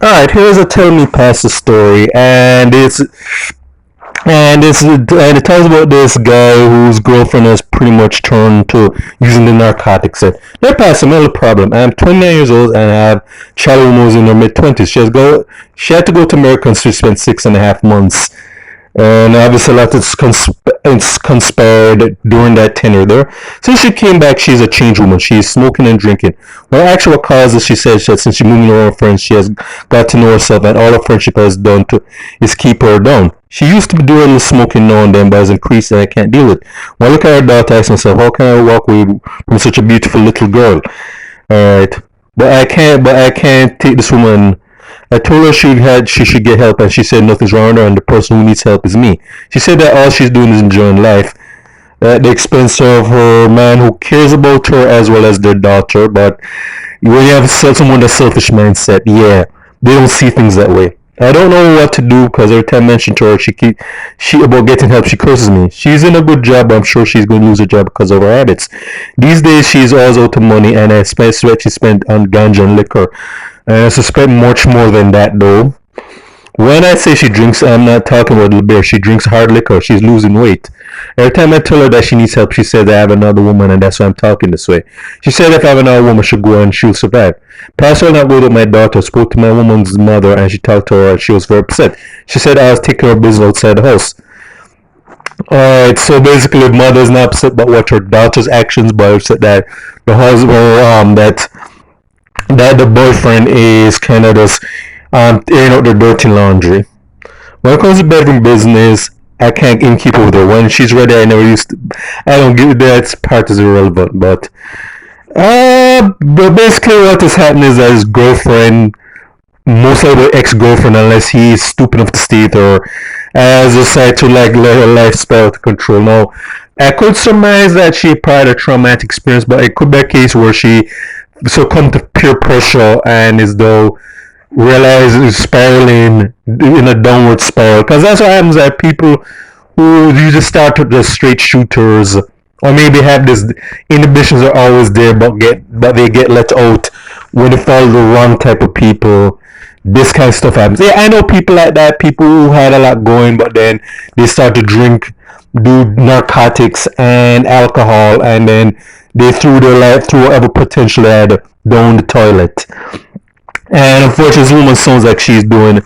All right, here's a tell me pastor story, and it tells about this guy whose girlfriend has pretty much turned to using the narcotics. And their pastor, no problem. I'm 29 years old and I have child who was in her mid 20s. She had to go to America and she spent 6.5 months, and obviously a lot is conspired during that tenure there. Since she came back, she's a changed woman. She's smoking and drinking. Well, actual cause is she says that since she moved to her friends, she has got to know herself, and all her friendship has done to is keep her down. She used to do a little smoking now and then, but it's increased and I can't deal with it. When I look at her daughter, I ask myself, how can I walk away from such a beautiful little girl? Alright. But I can't take this woman. I told her she should get help, and she said nothing's wrong with her, and the person who needs help is me. She said that all she's doing is enjoying life at the expense of her man who cares about her as well as their daughter. But when you have someone with a selfish mindset, yeah, they don't see things that way. I don't know what to do because every time I mention to her she about getting help, she curses me. She's in a good job, but I'm sure she's going to lose her job because of her habits. These days she's always out of money, and I expect what she spent on ganja and liquor. And I suspect much more than that though. When I say she drinks, I'm not talking about the beer. She drinks hard liquor. She's losing weight. Every time I tell her that she needs help, she says I have another woman, and that's why I'm talking this way. She said if I have another woman, she'll go and she'll survive. Pastor will not go with my daughter. Spoke to my woman's mother, and she talked to her, and she was very upset. She said I was taking her business outside the house. Alright, so basically, the mother is not upset about what her daughter's actions, but upset that the husband, that the boyfriend is kind of just airing out their dirty laundry. When it comes to bedroom business, I can't even keep up with her. When she's ready, I never used to. I don't give that part is irrelevant, but basically what is happening is that his girlfriend, most likely ex-girlfriend, unless he's stupid enough to stay with her, has decided to like let her lifestyle to control. Now, I could surmise that she had a traumatic experience, but it could be a case where she succumbed to peer pressure and is though realize is spiraling in a downward spiral, because that's what happens at people who usually start with the straight shooters, or maybe have this inhibitions are always there but they get let out when they follow the wrong type of people. This kind of stuff happens. Yeah, I know people like that, people who had a lot going, but then they start to drink, do narcotics and alcohol, and then they threw their life through whatever potential they had down the toilet. And unfortunately, this woman sounds like she's doing it,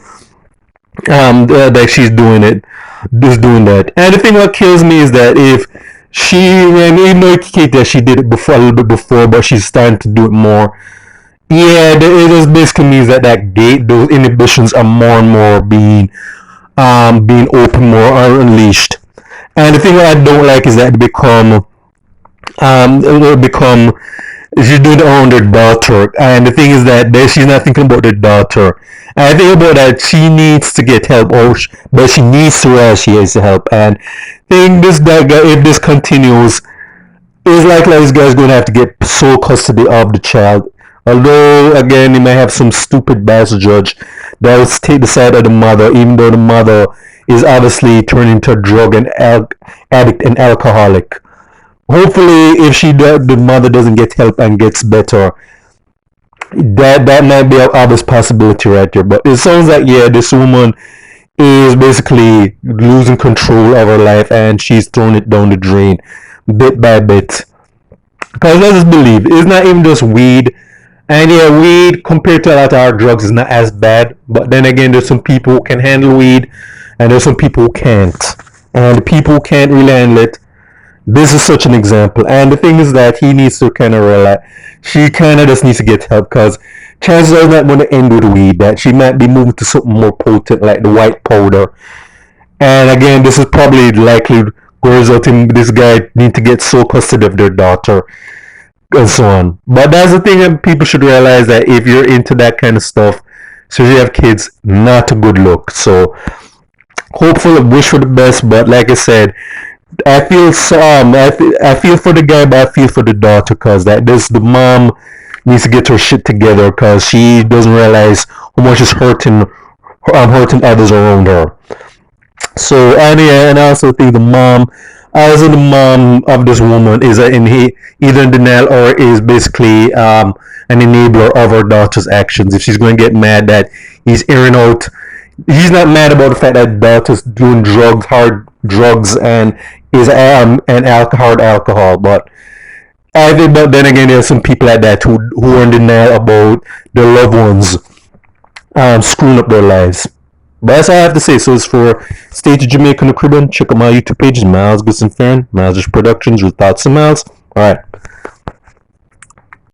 just doing that. And the thing what kills me is that if she, and even though Kate that she did it before a little bit before, but she's starting to do it more. Yeah, it just basically means that those inhibitions are more and more being open, more are unleashed. And the thing that I don't like is that it will become she's doing it around her daughter, and the thing is that she's not thinking about the daughter. And I think about that she needs to get help, but she needs to realize she has help. And I think this that guy, if this continues, it's likely this guy's going to have to get sole custody of the child. Although again, he may have some stupid bastard judge that will take the side of the mother, even though the mother is obviously turned into a drug and addict and alcoholic. Hopefully, if the mother doesn't get help and gets better, that might be an obvious possibility right there. But it sounds like yeah, this woman is basically losing control of her life, and she's throwing it down the drain bit by bit. Because let's just believe it's not even just weed. And yeah, weed compared to a lot of hard drugs is not as bad. But then again, there's some people who can handle weed, and there's some people who can't. And the people who can't really handle it, this is such an example. And the thing is that he needs to kind of realize she kind of just needs to get help, because chances are not going to end with weed. That she might be moving to something more potent like the white powder. And again, this is probably likely going to result in this guy need to get sole custody of their daughter and so on. But that's the thing that people should realize, that if you're into that kind of stuff, so if you have kids, not a good look. So hopefully, wish for the best. But like I said, I feel I feel for the guy, but I feel for the daughter, because that this the mom needs to get her shit together, because she doesn't realize how much is hurting others around her. So and yeah, and I also think the mom as the mom of this woman is either in denial or is basically an enabler of her daughter's actions. If she's going to get mad that he's airing out, he's not mad about the fact that daughter's doing hard drugs, and is and alcohol, but I think. But then again, there's some people like that who are in denial about their loved ones screwing up their lives. But that's all I have to say. So it's for Stage of Jamaica in the Caribbean. Check out my YouTube page, Miles Gibson Farron, Miles Productions with Thoughts and Miles. All right.